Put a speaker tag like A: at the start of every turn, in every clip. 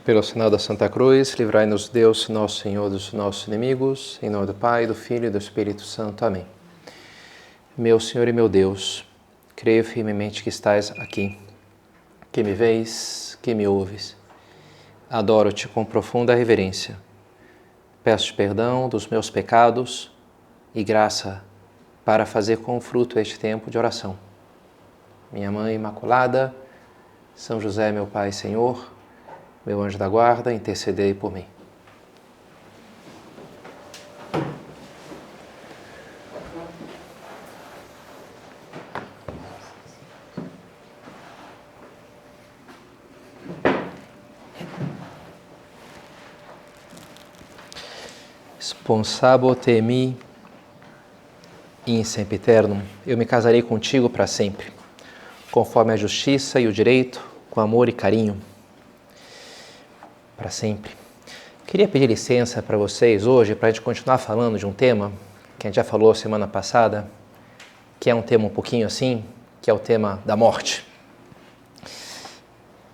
A: Pelo sinal da Santa Cruz, livrai-nos Deus, nosso Senhor, dos nossos inimigos, em nome do Pai, do Filho e do Espírito Santo. Amém. Meu Senhor e meu Deus, creio firmemente que estás aqui, que me vês, que me ouves. Adoro-te com profunda reverência. Peço-te perdão dos meus pecados e graça para fazer com fruto este tempo de oração. Minha Mãe Imaculada, São José, meu Pai e Senhor, meu anjo da guarda, intercedei por mim. Sponsabo te mi in sempiternum, eu me casarei contigo para sempre, conforme a justiça e o direito, com amor e carinho, para sempre. Queria pedir licença para vocês hoje, para a gente continuar falando de um tema que a gente já falou semana passada, que é um tema um pouquinho assim, que é o tema da morte.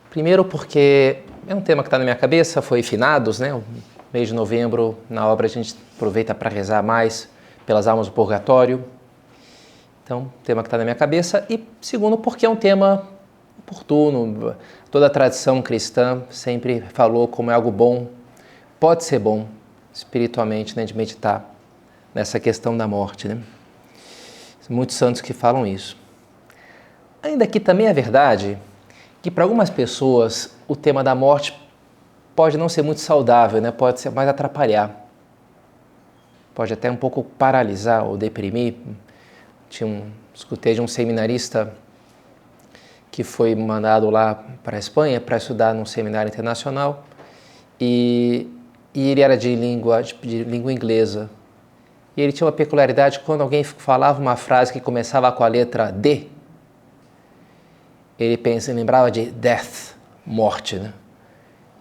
A: Primeiro porque é um tema que está na minha cabeça, foi finados, né? O mês de novembro, na obra a gente aproveita para rezar mais pelas almas do purgatório. Então, tema que está na minha cabeça. E segundo porque é um tema oportuno. Toda a tradição cristã sempre falou como é algo bom, pode ser bom espiritualmente, né, de meditar nessa questão da morte, né? Muitos santos que falam isso. Ainda que também é verdade que para algumas pessoas o tema da morte pode não ser muito saudável, né? Pode ser mais atrapalhar, pode até um pouco paralisar ou deprimir. Escutei de um seminarista que foi mandado lá para a Espanha para estudar num seminário internacional e ele era de língua inglesa. E ele tinha uma peculiaridade: quando alguém falava uma frase que começava com a letra D, ele lembrava de death, morte, né?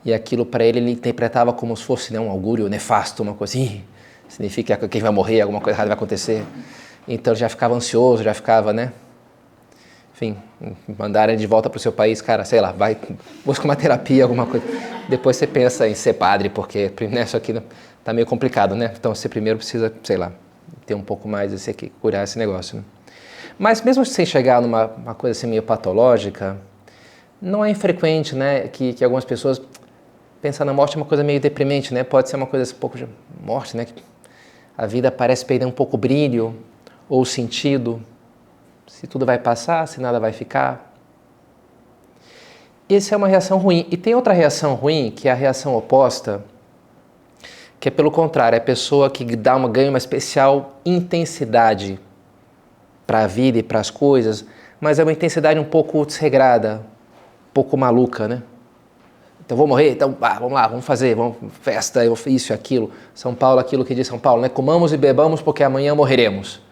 A: E aquilo para ele interpretava como se fosse, né, um augúrio nefasto, uma coisa assim, significa que quem vai morrer, alguma coisa errada vai acontecer. Então ele já ficava ansioso, já ficava, né? Enfim, mandaram ele de volta para o seu país, cara, sei lá, vai, busca uma terapia, alguma coisa. Depois você pensa em ser padre, porque, né, isso aqui tá meio complicado, né? Então você primeiro precisa, sei lá, ter um pouco mais esse aqui, curar esse negócio, né? Mas mesmo sem chegar numa coisa assim meio patológica, não é infrequente, né, que algumas pessoas pensam na morte é uma coisa meio deprimente, né? Pode ser uma coisa um pouco de morte, né? Que a vida parece perder um pouco o brilho ou o sentido. Se tudo vai passar, se nada vai ficar. Essa é uma reação ruim. E tem outra reação ruim, que é a reação oposta, que é pelo contrário, é a pessoa que ganha uma especial intensidade para a vida e para as coisas, mas é uma intensidade um pouco desregrada, um pouco maluca, né? Então vou morrer, então vamos lá, vamos fazer, vamos festa, isso e aquilo. São Paulo, aquilo que diz São Paulo, né? Comamos e bebamos porque amanhã morreremos.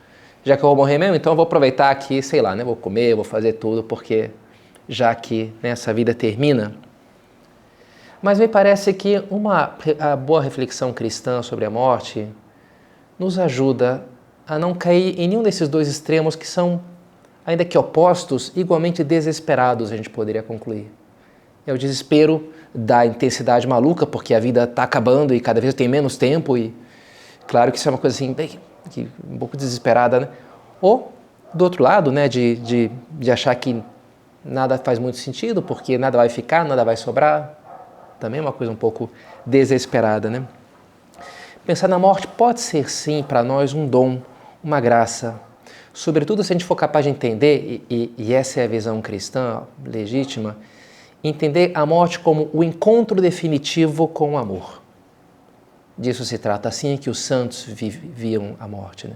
A: Já que eu vou morrer mesmo, então eu vou aproveitar aqui, sei lá, né? Vou comer, vou fazer tudo, porque já que, né, essa vida termina. Mas me parece que a boa reflexão cristã sobre a morte nos ajuda a não cair em nenhum desses dois extremos que são, ainda que opostos, igualmente desesperados, a gente poderia concluir. É o desespero da intensidade maluca, porque a vida está acabando e cada vez tem menos tempo, e claro que isso é uma coisa assim, bem, um pouco desesperada, né? Ou, do outro lado, né, de achar que nada faz muito sentido, porque nada vai ficar, nada vai sobrar, também é uma coisa um pouco desesperada, né? Pensar na morte pode ser, sim, para nós um dom, uma graça, sobretudo se a gente for capaz de entender, e essa é a visão cristã legítima, entender a morte como o encontro definitivo com o amor. Disso se trata, assim que os santos viam a morte, né?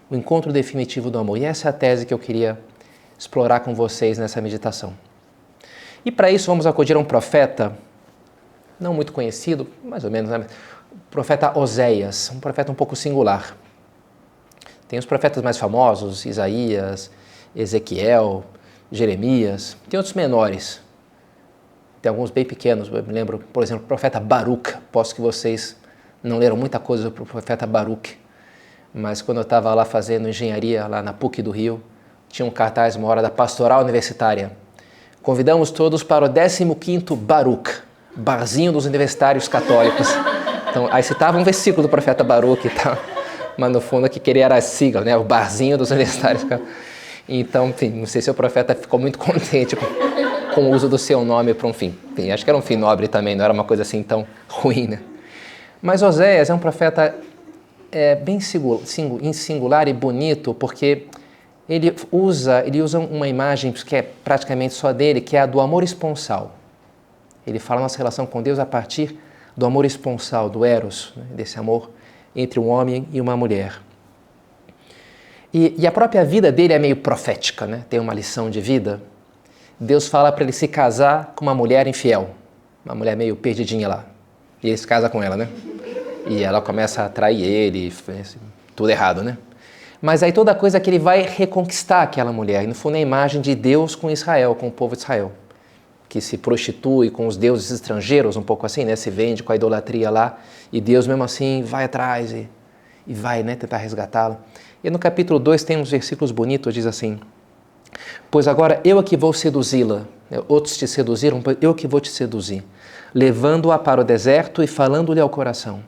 A: O encontro definitivo do amor. E essa é a tese que eu queria explorar com vocês nessa meditação. E para isso vamos acudir a um profeta, não muito conhecido, mais ou menos, né? O profeta Oséias, um profeta um pouco singular. Tem os profetas mais famosos, Isaías, Ezequiel, Jeremias, tem outros menores. Tem alguns bem pequenos, eu me lembro, por exemplo, o profeta Baruch. Posso que vocês não leram muita coisa sobre o profeta Baruch, mas quando eu estava lá fazendo engenharia, lá na PUC do Rio, tinha um cartaz uma hora da Pastoral Universitária. Convidamos todos para o 15º Baruch. barzinho dos universitários católicos. Então, aí citava um versículo do profeta Baruque e tal, mas no fundo o que queria era a sigla, né? O barzinho dos universitários católicos. Então, enfim, não sei se o profeta ficou muito contente com o uso do seu nome para um fim. Enfim, acho que era um fim nobre também, não era uma coisa assim tão ruim, né? Mas Oséias é um profeta bem singular e bonito, porque ele usa uma imagem que é praticamente só dele, que é a do amor esponsal. Ele fala nossa relação com Deus a partir do amor esponsal, do eros, né? Desse amor entre um homem e uma mulher. E a própria vida dele é meio profética, né? Tem uma lição de vida. Deus fala para ele se casar com uma mulher infiel, uma mulher meio perdidinha lá. E ele se casa com ela, né? E ela começa a atrair ele, tudo errado, né? Mas aí toda coisa que ele vai reconquistar aquela mulher. E no fundo é a imagem de Deus com Israel, com o povo de Israel, que se prostitui com os deuses estrangeiros, um pouco assim, né? Se vende com a idolatria lá, e Deus mesmo assim vai atrás e vai, né, tentar resgatá-la. E no capítulo 2 tem uns versículos bonitos, diz assim: pois agora eu é que vou seduzi-la, outros te seduziram, eu que vou te seduzir, levando-a para o deserto e falando-lhe ao coração.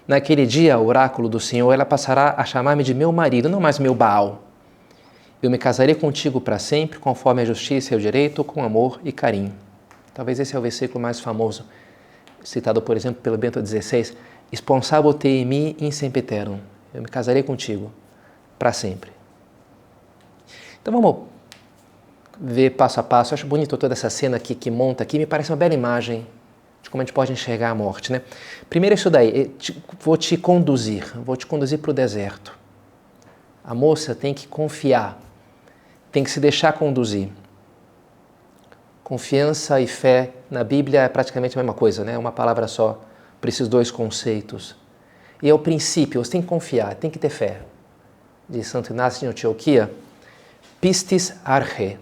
A: Naquele dia, o oráculo do Senhor, ela passará a chamar-me de meu marido, não mais meu Baal. Eu me casarei contigo para sempre, conforme a justiça e o direito, com amor e carinho. Talvez esse é o versículo mais famoso, citado, por exemplo, pelo Bento XVI. Sponsabo te in me in sempiterum. Eu me casarei contigo para sempre. Então vamos ver passo a passo. Eu acho bonito toda essa cena aqui que monta aqui. Me parece uma bela imagem de como a gente pode enxergar a morte, né? Primeiro isso daí, vou te conduzir para o deserto. A moça tem que confiar, tem que se deixar conduzir. Confiança e fé na Bíblia é praticamente a mesma coisa, né? Uma palavra só para esses dois conceitos. E é o princípio, você tem que confiar, tem que ter fé. De Santo Inácio de Antioquia, pistis arche.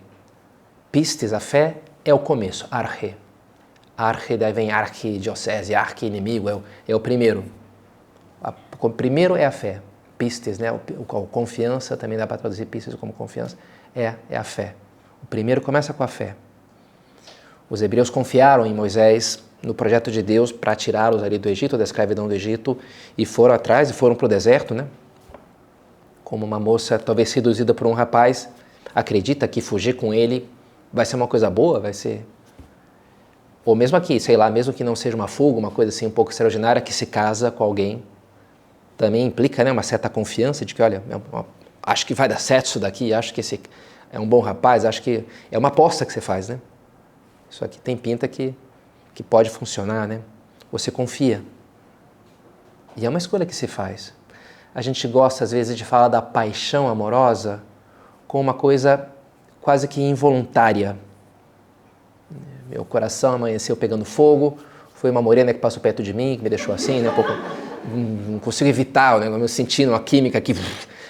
A: Pistis, a fé, é o começo, arche. Arche, daí vem arquidiocese, arqui-inimigo, é o primeiro. O primeiro é a fé. Pistis, né? Confiança, também dá para traduzir pistis como confiança, é a fé. O primeiro começa com a fé. Os hebreus confiaram em Moisés, no projeto de Deus para tirá-los ali do Egito, da escravidão do Egito, e foram atrás e foram para o deserto, né? Como uma moça, talvez seduzida por um rapaz, acredita que fugir com ele vai ser uma coisa boa, vai ser... Ou mesmo aqui, sei lá, mesmo que não seja uma fuga, uma coisa assim um pouco extraordinária, que se casa com alguém, também implica, né, uma certa confiança de que, olha, acho que vai dar certo isso daqui, acho que esse é um bom rapaz, acho que é uma aposta que você faz, né? Isso aqui tem pinta que pode funcionar, né? Você confia. E é uma escolha que se faz. A gente gosta, às vezes, de falar da paixão amorosa como uma coisa quase que involuntária. Meu coração amanheceu pegando fogo, foi uma morena que passou perto de mim, que me deixou assim, né? Um pouco, não consigo evitar, né? Eu sentindo uma química que,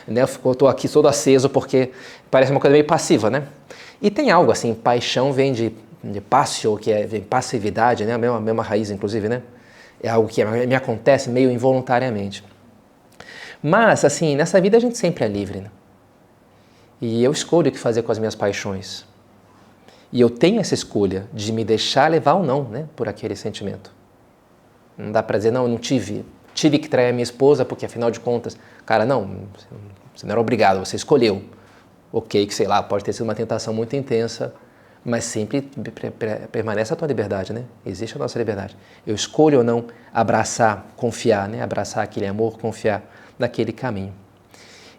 A: né? Eu estou aqui todo aceso porque parece uma coisa meio passiva, né? E tem algo assim, paixão vem de passio, que é passividade, né? A mesma raiz, inclusive, né? É algo que me acontece meio involuntariamente. Mas, assim, nessa vida a gente sempre é livre, né? E eu escolho o que fazer com as minhas paixões. E eu tenho essa escolha de me deixar levar ou não, né? Por aquele sentimento. Não dá para dizer, não, eu não tive que trair a minha esposa porque, afinal de contas, cara, não, você não era obrigado, você escolheu. Ok, que sei lá, pode ter sido uma tentação muito intensa, mas sempre permanece a tua liberdade, né? Existe a nossa liberdade. Eu escolho ou não abraçar, confiar, né? Abraçar aquele amor, confiar naquele caminho.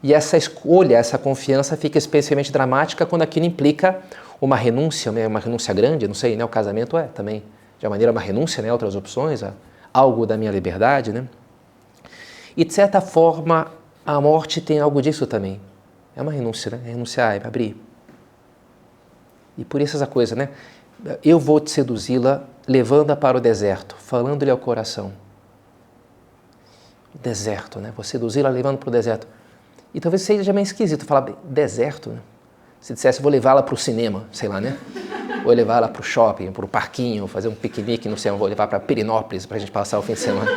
A: E essa escolha, essa confiança fica especialmente dramática quando aquilo implica uma renúncia grande, não sei, né? O casamento é também, de uma maneira, uma renúncia, né? Outras opções, algo da minha liberdade, né? E, de certa forma, a morte tem algo disso também. É uma renúncia, né? Renunciar, é abrir. E por isso essa coisa, né? Eu vou te seduzi-la, levando-a para o deserto, falando-lhe ao coração. Deserto, né? Vou seduzi-la, levando para o deserto. E talvez seja meio esquisito falar deserto, né? Se dissesse, vou levá-la para o cinema, sei lá, né? Vou levá-la para o shopping, para o parquinho, fazer um piquenique, não sei, vou levar para Pirinópolis para a gente passar o fim de semana.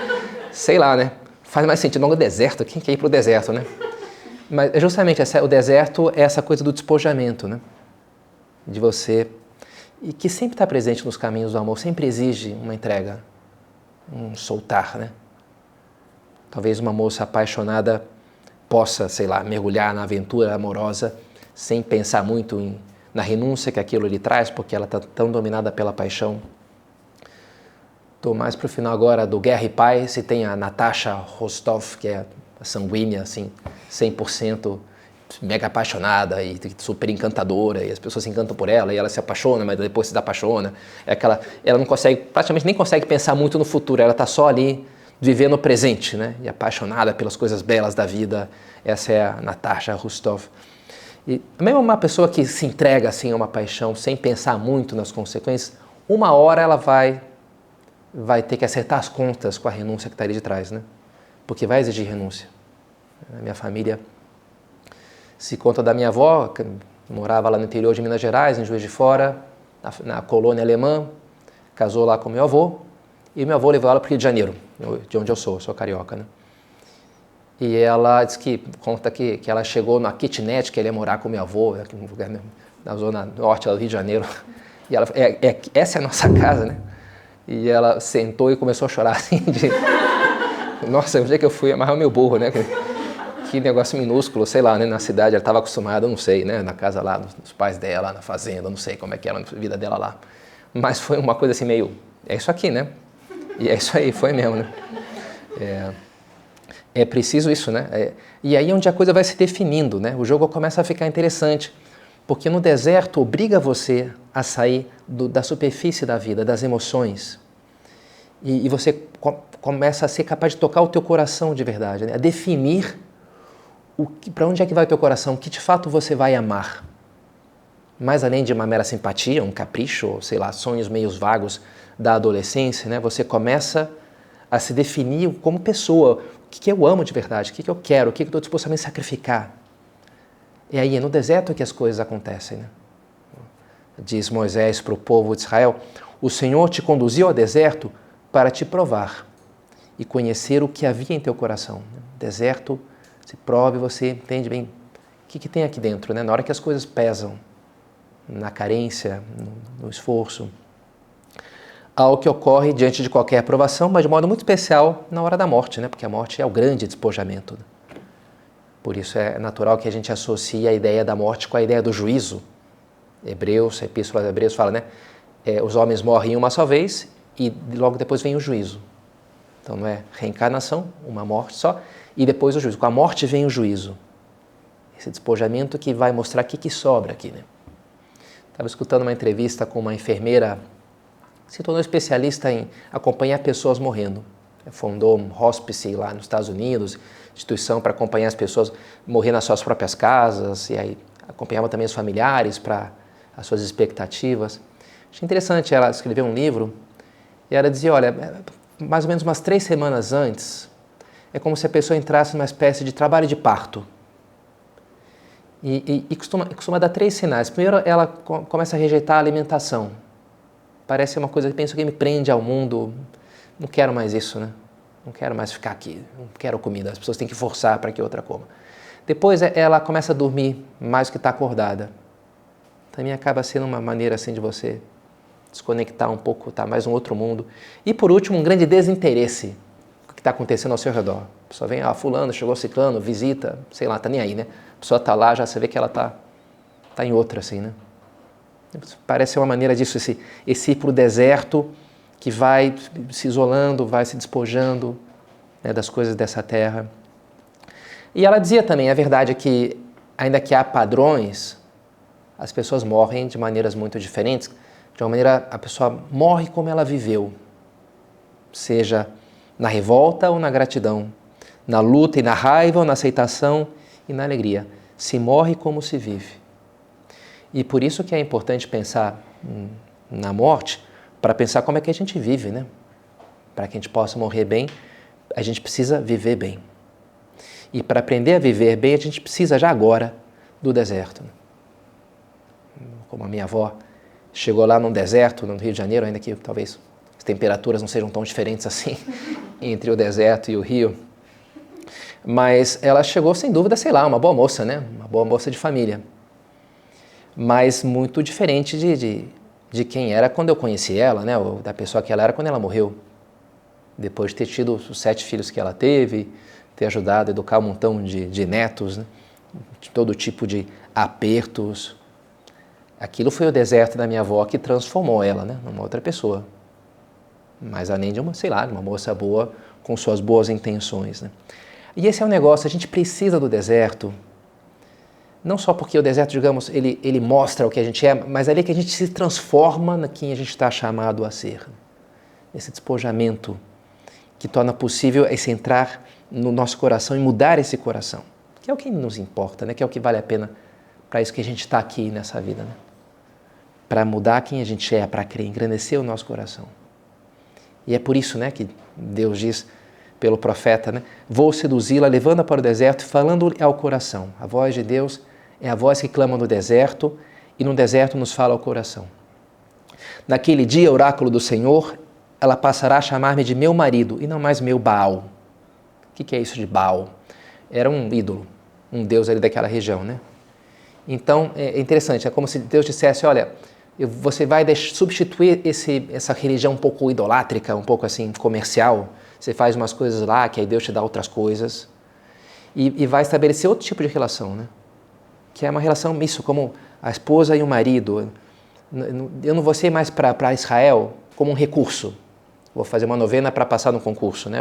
A: Sei lá, né? Faz mais sentido, não o deserto, quem quer ir para o deserto, né? Mas justamente o deserto é essa coisa do despojamento, né? De você e que sempre está presente nos caminhos do amor, sempre exige uma entrega, um soltar, né? Talvez uma moça apaixonada possa, sei lá, mergulhar na aventura amorosa sem pensar muito na renúncia que aquilo lhe traz, porque ela está tão dominada pela paixão. Estou mais para o final agora do Guerra e Paz, e tem a Natasha Rostov, que é a sanguínea, assim, 100% mega apaixonada e super encantadora, e as pessoas se encantam por ela, e ela se apaixona, mas depois se desapaixona. Ela não consegue, praticamente nem consegue pensar muito no futuro, ela está só ali vivendo o presente, né? E apaixonada pelas coisas belas da vida. Essa é a Natasha Rostov. E mesmo uma pessoa que se entrega assim a uma paixão sem pensar muito nas consequências, uma hora ela vai ter que acertar as contas com a renúncia que está ali de trás, né? Porque vai exigir renúncia. A minha família se conta da minha avó, que morava lá no interior de Minas Gerais, em Juiz de Fora, na colônia alemã, casou lá com meu avô, e meu avô levou ela para o Rio de Janeiro, de onde eu sou carioca, né? E ela disse conta que ela chegou na kitnet, que ele ia morar com meu avô, aqui no lugar, na zona norte do Rio de Janeiro, e ela essa é a nossa casa, né? E ela sentou e começou a chorar assim, nossa, onde é que eu fui amarrar o meu burro, né? Que negócio minúsculo, sei lá, né? Na cidade ela estava acostumada, não sei, né? Na casa lá dos pais dela, na fazenda, não sei como é que era a vida dela lá. Mas foi uma coisa assim meio, é isso aqui, né? E é isso aí, foi mesmo, né? É preciso isso, né? E aí é onde a coisa vai se definindo, né? O jogo começa a ficar interessante, porque no deserto obriga você a sair da superfície da vida, das emoções. E você começa a ser capaz de tocar o teu coração de verdade, né? A definir para onde é que vai o teu coração, que de fato você vai amar. Mais além de uma mera simpatia, um capricho, ou sei lá, sonhos meio vagos da adolescência, né? Você começa a se definir como pessoa. O que eu amo de verdade? O que eu quero? O que eu estou disposto a me sacrificar? E aí é no deserto que as coisas acontecem, né? Diz Moisés para o povo de Israel: o Senhor te conduziu ao deserto para te provar e conhecer o que havia em teu coração. Deserto, se prove, você entende bem o que tem aqui dentro, né? Na hora que as coisas pesam, na carência, no esforço. Algo que ocorre diante de qualquer aprovação, mas de modo muito especial na hora da morte, né? Porque a morte é o grande despojamento. Por isso é natural que a gente associe a ideia da morte com a ideia do juízo. Hebreus, a Epístola de Hebreus fala, né? Os homens morrem uma só vez e logo depois vem o juízo. Então não é reencarnação, uma morte só, e depois o juízo. Com a morte vem o juízo. Esse despojamento que vai mostrar o que sobra aqui, né? Estava escutando uma entrevista com uma enfermeira, se tornou especialista em acompanhar pessoas morrendo. Fundou um hospice lá nos Estados Unidos, instituição para acompanhar as pessoas morrer nas suas próprias casas, e aí acompanhava também os familiares para as suas expectativas. Achei interessante, ela escreveu um livro e ela dizia, olha, mais ou menos umas 3 semanas antes, é como se a pessoa entrasse numa espécie de trabalho de parto. E costuma dar 3 sinais. Primeiro, ela começa a rejeitar a alimentação. Parece uma coisa que penso que me prende ao mundo. Não quero mais isso, né? Não quero mais ficar aqui. Não quero comida. As pessoas têm que forçar para que outra coma. Depois, ela começa a dormir mais do que está acordada. Também acaba sendo uma maneira assim de você desconectar um pouco, tá mais um outro mundo. E por último, um grande desinteresse do que está acontecendo ao seu redor. A pessoa vem, fulano, chegou ciclano, visita, sei lá, tá nem aí, né? A pessoa tá lá, já você vê que ela tá em outra, assim, né? Parece uma maneira disso, esse ir para o deserto que vai se isolando, vai se despojando, né, das coisas dessa terra. E ela dizia também, a verdade é que, ainda que há padrões, as pessoas morrem de maneiras muito diferentes. De uma maneira, a pessoa morre como ela viveu, seja na revolta ou na gratidão, na luta e na raiva ou na aceitação e na alegria. Se morre como se vive. E por isso que é importante pensar na morte, para pensar como é que a gente vive, né? Para que a gente possa morrer bem, a gente precisa viver bem. E para aprender a viver bem, a gente precisa já agora do deserto. Como a minha avó chegou lá num deserto, no Rio de Janeiro, ainda que talvez as temperaturas não sejam tão diferentes assim entre o deserto e o Rio. Mas ela chegou, sem dúvida, sei lá, uma boa moça, né? Uma boa moça de família. Mas muito diferente de de quem era quando eu conheci ela, né? Ou da pessoa que ela era quando ela morreu. Depois de ter tido os 7 filhos que ela teve, ter ajudado a educar um montão de netos, né? De todo tipo de apertos. Aquilo foi o deserto da minha avó que transformou ela, né? Numa outra pessoa. Mas além de uma, sei lá, uma moça boa com suas boas intenções, né? E esse é o negócio, a gente precisa do deserto, não só porque o deserto, digamos, ele mostra o que a gente é, mas é ali que a gente se transforma na quem a gente está chamado a ser. Esse despojamento que torna possível esse entrar no nosso coração e mudar esse coração, que é o que nos importa, né? Que é o que vale a pena para isso que a gente está aqui nessa vida, né? Para mudar quem a gente é, para crer, engrandecer o nosso coração. E é por isso, né, que Deus diz pelo profeta, né, vou seduzi-la, levando-a para o deserto, falando ao coração. A voz de Deus é a voz que clama no deserto e no deserto nos fala ao coração. Naquele dia, oráculo do Senhor, ela passará a chamar-me de meu marido e não mais meu Baal. O que é isso de Baal? Era um ídolo, um deus ali daquela região, né? Então, é interessante, é como se Deus dissesse, olha, você vai substituir essa religião um pouco idolátrica, um pouco assim comercial, você faz umas coisas lá, que aí Deus te dá outras coisas, e vai estabelecer outro tipo de relação, né? Que é uma relação, isso, como a esposa e o marido. Eu não vou ser mais para Israel como um recurso. Vou fazer uma novena para passar no concurso, né?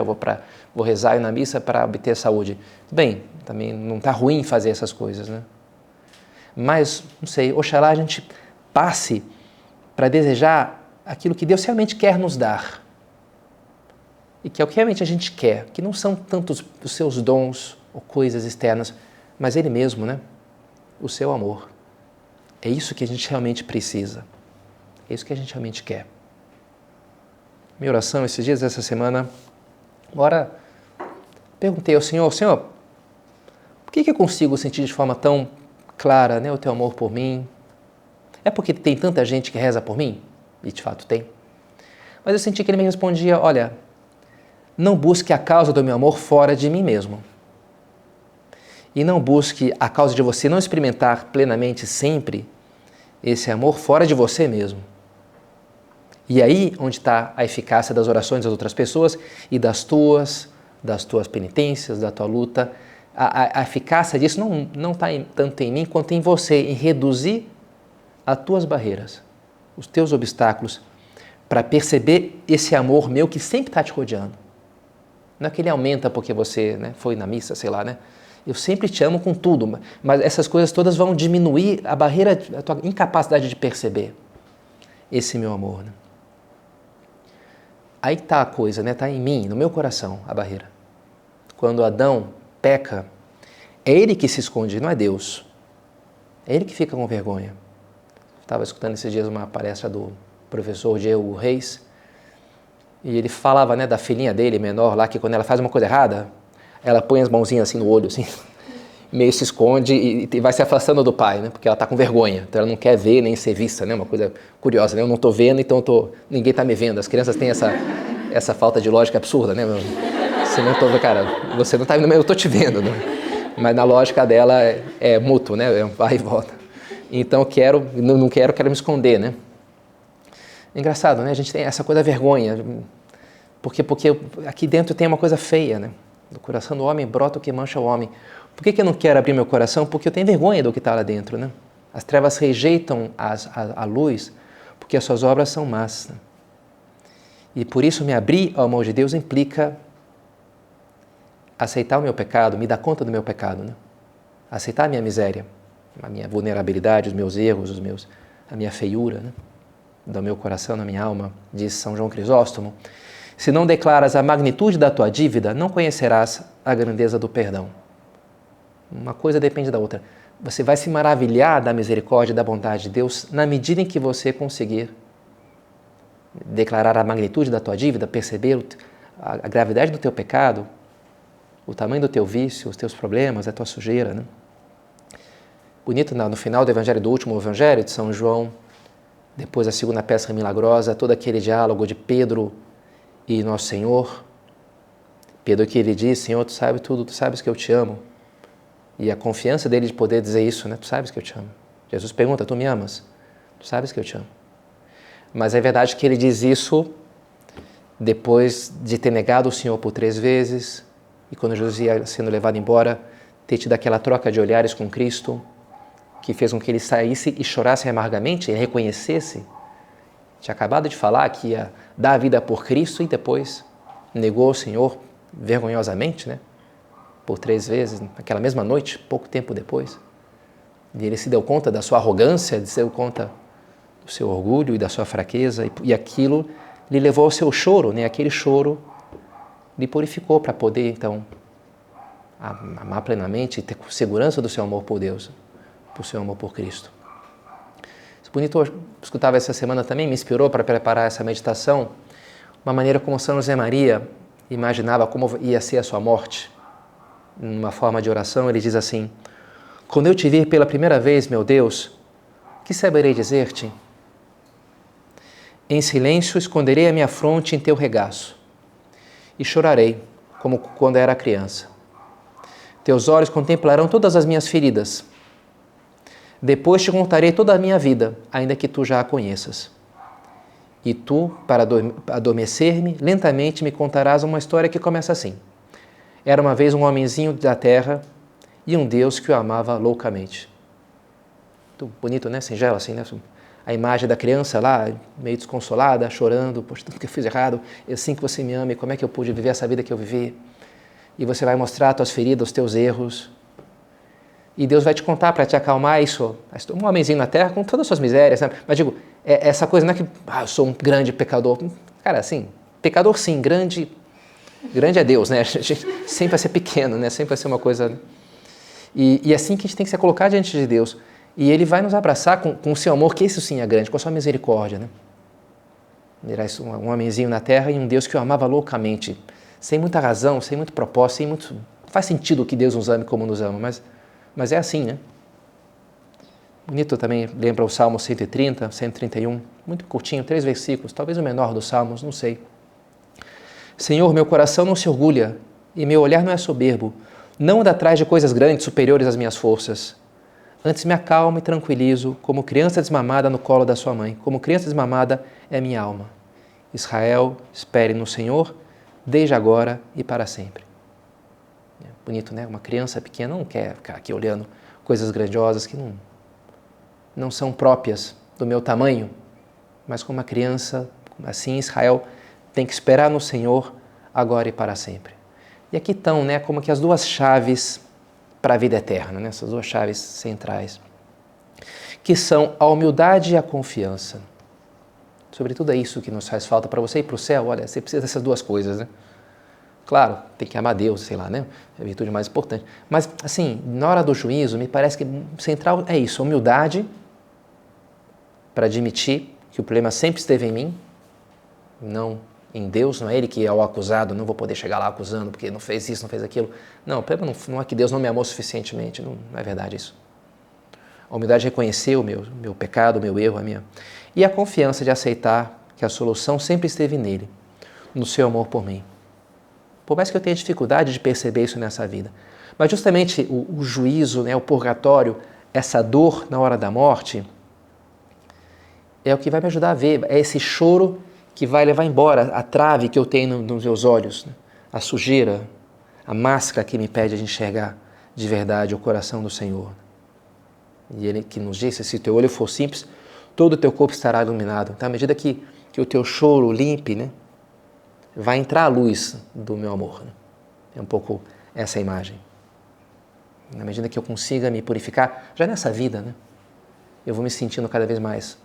A: Vou rezar na missa para obter saúde. Bem, também não está ruim fazer essas coisas, né? Mas, não sei, oxalá a gente passe para desejar aquilo que Deus realmente quer nos dar. E que é o que realmente a gente quer, que não são tantos os seus dons ou coisas externas, mas Ele mesmo, né? O seu amor. É isso que a gente realmente precisa. É isso que a gente realmente quer. Minha oração esses dias, essa semana, agora perguntei ao Senhor, por que eu consigo sentir de forma tão clara, né, o teu amor por mim? É porque tem tanta gente que reza por mim? E de fato tem. Mas eu senti que ele me respondia, olha, não busque a causa do meu amor fora de mim mesmo. E não busque a causa de você não experimentar plenamente sempre esse amor fora de você mesmo. E aí onde está a eficácia das orações das outras pessoas e das tuas penitências, da tua luta. A eficácia disso não está tanto em mim quanto em você, em reduzir as tuas barreiras, os teus obstáculos, para perceber esse amor meu que sempre está te rodeando. Não é que ele aumenta porque você, né, foi na missa, sei lá, né? Eu sempre te amo com tudo, mas essas coisas todas vão diminuir a barreira, a tua incapacidade de perceber esse meu amor, né? Aí está a coisa, né? Está em mim, no meu coração, a barreira. Quando Adão peca, é ele que se esconde, não é Deus. É ele que fica com vergonha. Estava escutando esses dias uma palestra do professor Diego Reis, e ele falava, né, da filhinha dele, menor, lá, que quando ela faz uma coisa errada, ela põe as mãozinhas assim no olho, assim, meio se esconde e vai se afastando do pai, né, porque ela está com vergonha, então ela não quer ver nem ser vista, né, uma coisa curiosa, né, eu não estou vendo, então ninguém está me vendo. As crianças têm essa falta de lógica absurda, né, você não tô, cara, você não está vendo, mas eu estou te vendo, né? Mas na lógica dela é mútuo, né, vai e volta. Então não quero me esconder, né? Engraçado, né? A gente tem essa coisa da vergonha, porque aqui dentro tem uma coisa feia, né? Do coração do homem brota o que mancha o homem. Por que eu não quero abrir meu coração? Porque eu tenho vergonha do que está lá dentro, né? As trevas rejeitam a luz porque as suas obras são más, né? E por isso me abrir ao amor de Deus implica aceitar o meu pecado, me dar conta do meu pecado, né? Aceitar a minha miséria, a minha vulnerabilidade, os meus erros, a minha feiura, né? Do meu coração, na minha alma, diz São João Crisóstomo. Se não declaras a magnitude da tua dívida, não conhecerás a grandeza do perdão. Uma coisa depende da outra. Você vai se maravilhar da misericórdia e da bondade de Deus na medida em que você conseguir declarar a magnitude da tua dívida, perceber a gravidade do teu pecado, o tamanho do teu vício, os teus problemas, a tua sujeira, né? Bonito, no final do evangelho, do último evangelho de São João, depois da segunda pesca milagrosa, todo aquele diálogo de Pedro e Nosso Senhor. Pedro que ele diz, Senhor, tu sabes tudo, tu sabes que eu te amo. E a confiança dele de poder dizer isso, né? Tu sabes que eu te amo. Jesus pergunta, tu me amas? Tu sabes que eu te amo. Mas é verdade que ele diz isso depois de ter negado o Senhor por 3 vezes, e quando Jesus ia sendo levado embora, ter tido aquela troca de olhares com Cristo, que fez com que ele saísse e chorasse amargamente, e reconhecesse, tinha acabado de falar que ia dar a vida por Cristo e depois negou o Senhor vergonhosamente, né? Por 3 vezes, naquela mesma noite, pouco tempo depois. E ele se deu conta da sua arrogância, se deu conta do seu orgulho e da sua fraqueza, e aquilo lhe levou ao seu choro, né? Aquele choro lhe purificou para poder, então, amar plenamente e ter segurança do seu amor por Deus, do seu amor por Cristo. Isso bonito, eu escutava essa semana também, me inspirou para preparar essa meditação, uma maneira como São José Maria imaginava como ia ser a sua morte. Numa forma de oração, ele diz assim: quando eu te vir pela primeira vez, meu Deus, que saberei dizer-te? Em silêncio esconderei a minha fronte em teu regaço e chorarei, como quando era criança. Teus olhos contemplarão todas as minhas feridas. Depois te contarei toda a minha vida, ainda que tu já a conheças. E tu, para adormecer-me, lentamente me contarás uma história que começa assim. Era uma vez um homenzinho da terra e um Deus que o amava loucamente. Muito bonito, né? Singelo assim, né? A imagem da criança lá, meio desconsolada, chorando, poxa, tudo que eu fiz errado, é assim que você me ama, e como é que eu pude viver essa vida que eu vivi? E você vai mostrar as tuas feridas, os teus erros. E Deus vai te contar para te acalmar isso. Um homenzinho na terra com todas as suas misérias, né? Mas digo, essa coisa não é que eu sou um grande pecador. Cara, assim, pecador sim, grande é Deus, né? A gente sempre vai ser pequeno, né? Sempre vai ser uma coisa... E assim que a gente tem que se colocar diante de Deus. E Ele vai nos abraçar com o seu amor, que esse sim é grande, com a sua misericórdia, né? Ele era um homenzinho na terra e um Deus que o amava loucamente, sem muita razão, sem muito propósito, sem muito... Faz sentido que Deus nos ame como nos ama, mas é assim, né? Bonito também, lembra o Salmo 130, 131, muito curtinho, 3 versículos, talvez o menor dos Salmos, não sei. Senhor, meu coração não se orgulha e meu olhar não é soberbo, não anda atrás de coisas grandes superiores às minhas forças. Antes me acalmo e tranquilizo, como criança desmamada no colo da sua mãe. Como criança desmamada é minha alma. Israel, espere no Senhor, desde agora e para sempre. Bonito, né? Uma criança pequena não quer ficar aqui olhando coisas grandiosas que não são próprias do meu tamanho. Mas como uma criança, assim Israel tem que esperar no Senhor agora e para sempre. E aqui estão, né, como que as 2 chaves para a vida eterna, né? Essas 2 chaves centrais, que são a humildade e a confiança. Sobretudo é isso que nos faz falta para você ir para o céu. Olha, você precisa dessas 2 coisas, né? Claro, tem que amar Deus, sei lá, né? É a virtude mais importante. Mas, assim, na hora do juízo, me parece que central é isso, a humildade para admitir que o problema sempre esteve em mim, não em Deus, não é Ele que é o acusado, não vou poder chegar lá acusando porque não fez isso, não fez aquilo. Não, o problema não é que Deus não me amou suficientemente, não é verdade isso. A humildade é reconhecer o meu pecado, o meu erro, a minha... E a confiança de aceitar que a solução sempre esteve nele, no seu amor por mim. Por mais que eu tenha dificuldade de perceber isso nessa vida. Mas justamente o juízo, né, o purgatório, essa dor na hora da morte, é o que vai me ajudar a ver, é esse choro que vai levar embora a trave que eu tenho nos meus olhos, né? A sujeira, a máscara que me impede de enxergar de verdade o coração do Senhor. E Ele que nos disse, se o teu olho for simples, todo o teu corpo estará iluminado. Então, à medida que o teu choro limpe, né, vai entrar a luz do meu amor. Né? É um pouco essa imagem. Na medida que eu consiga me purificar, já nessa vida, né, eu vou me sentindo cada vez mais,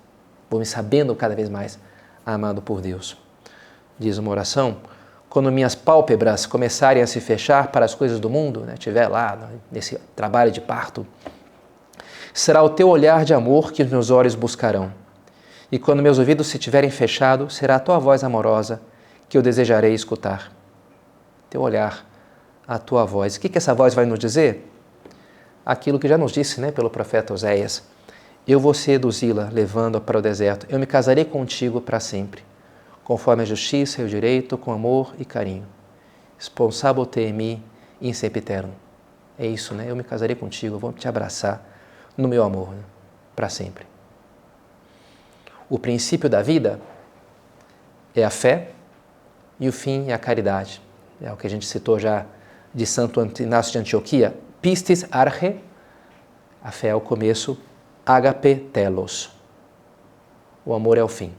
A: vou me sabendo cada vez mais amado por Deus. Diz uma oração, quando minhas pálpebras começarem a se fechar para as coisas do mundo, né, estiver lá nesse trabalho de parto, será o teu olhar de amor que os meus olhos buscarão. E quando meus ouvidos se tiverem fechado, será a tua voz amorosa que eu desejarei escutar. Teu olhar, a tua voz. O que essa voz vai nos dizer? Aquilo que já nos disse, né, pelo profeta Oséias. Eu vou seduzi-la, levando-a para o deserto. Eu me casarei contigo para sempre, conforme a justiça e o direito, com amor e carinho. Sponsabo te mi in sempiterno. É isso, né? Eu me casarei contigo, eu vou te abraçar no meu amor, né, para sempre. o princípio da vida é a fé e o fim é a caridade. É o que a gente citou já de Santo Inácio de Antioquia. Pistis arche, a fé é o começo, agape telos. O amor é o fim.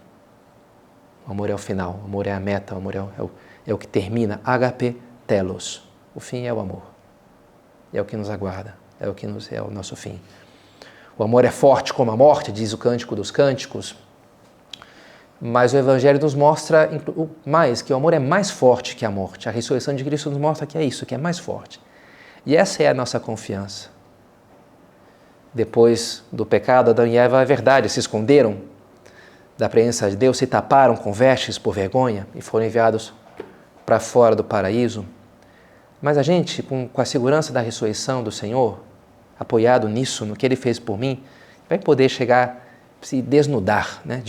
A: O amor é o final, o amor é a meta, o amor é o que termina. Agape telos. O fim é o amor. É o que nos aguarda, é o nosso fim. O amor é forte como a morte, diz o Cântico dos Cânticos, mas o Evangelho nos mostra mais, que o amor é mais forte que a morte. A ressurreição de Cristo nos mostra que é isso, que é mais forte. E essa é a nossa confiança. Depois do pecado, Adão e Eva, é verdade, se esconderam da presença de Deus, se taparam com vestes por vergonha e foram enviados para fora do paraíso. Mas a gente, com a segurança da ressurreição do Senhor, apoiado nisso, no que Ele fez por mim, vai poder chegar, se desnudar, né,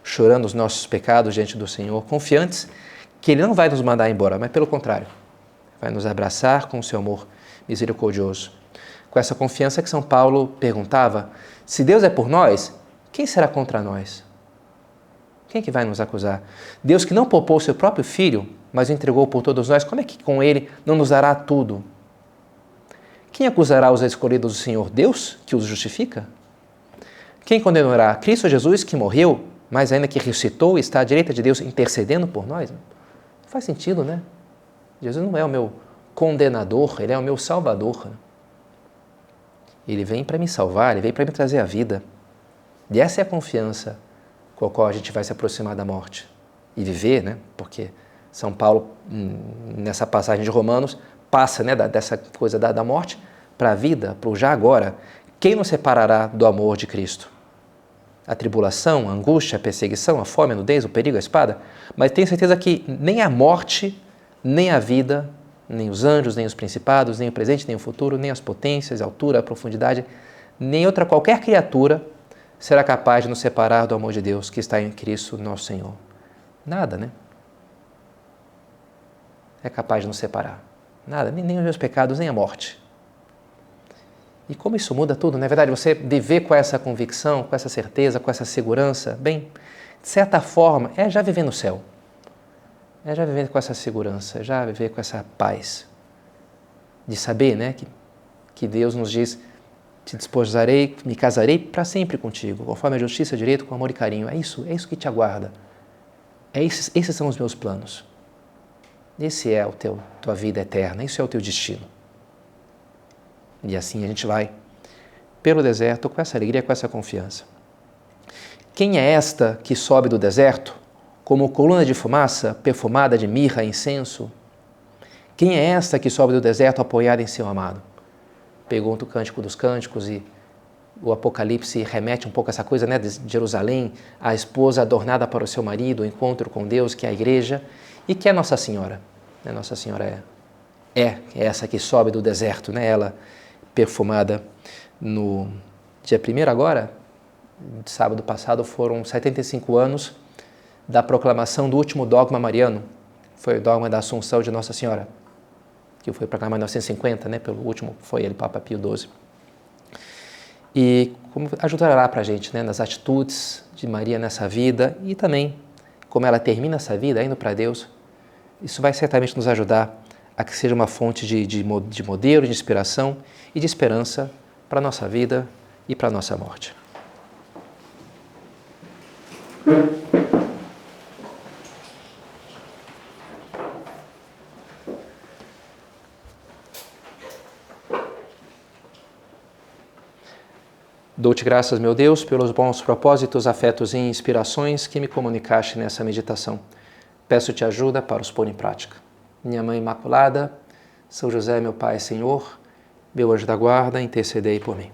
A: chorando os nossos pecados diante do Senhor, confiantes que Ele não vai nos mandar embora, mas pelo contrário, vai nos abraçar com o seu amor misericordioso. Com essa confiança que São Paulo perguntava, se Deus é por nós, quem será contra nós? Quem é que vai nos acusar? Deus que não poupou o seu próprio Filho, mas o entregou por todos nós, como é que com Ele não nos dará tudo? Quem acusará os escolhidos do Senhor? Deus, que os justifica? Quem condenará? Cristo Jesus, que morreu, mas ainda que ressuscitou e está à direita de Deus intercedendo por nós? Não faz sentido, né? Jesus não é o meu condenador, Ele é o meu salvador. Ele vem para me salvar, Ele vem para me trazer a vida. E essa é a confiança com a qual a gente vai se aproximar da morte e viver, né? Porque São Paulo, nessa passagem de Romanos, passa, né, dessa coisa da morte para a vida, para o já agora. Quem nos separará do amor de Cristo? A tribulação, a angústia, a perseguição, a fome, a nudez, o perigo, a espada? Mas tenho certeza que nem a morte, nem a vida, nem os anjos, nem os principados, nem o presente, nem o futuro, nem as potências, a altura, a profundidade, nem outra qualquer criatura será capaz de nos separar do amor de Deus que está em Cristo nosso Senhor. Nada, né? É capaz de nos separar. Nada, nem os meus pecados, nem a morte. E como isso muda tudo, não é verdade? Você viver com essa convicção, com essa certeza, com essa segurança, bem, de certa forma, é já viver no céu. É já viver com essa segurança, é já viver com essa paz. De saber, né, que Deus nos diz, te desposarei, me casarei para sempre contigo, conforme a justiça, direito, com amor e carinho. É isso que te aguarda. Esses são os meus planos. Esse é tua vida eterna, isso é o teu destino. E assim a gente vai pelo deserto com essa alegria, com essa confiança. Quem é esta que sobe do deserto como coluna de fumaça perfumada de mirra e incenso? Quem é esta que sobe do deserto apoiada em seu amado? Pergunta o Cântico dos Cânticos e o Apocalipse remete um pouco a essa coisa, né, de Jerusalém, a esposa adornada para o seu marido, o encontro com Deus, que é a igreja, e que é Nossa Senhora. Nossa Senhora é essa que sobe do deserto, né? Ela perfumada no dia 1º agora, sábado passado, foram 75 anos da proclamação do último dogma mariano, foi o dogma da Assunção de Nossa Senhora, que foi proclamado em 1950, né? Pelo último, foi ele, Papa Pio XII. E como ajudará para a gente, né? Nas atitudes de Maria nessa vida e também como ela termina essa vida indo para Deus. Isso vai certamente nos ajudar a que seja uma fonte de modelo, de inspiração e de esperança para a nossa vida e para a nossa morte. Dou-te graças, meu Deus, pelos bons propósitos, afetos e inspirações que me comunicaste nessa meditação. Peço-te ajuda para os pôr em prática. Minha Mãe Imaculada, São José, meu Pai e Senhor, meu anjo da guarda, intercedei por mim.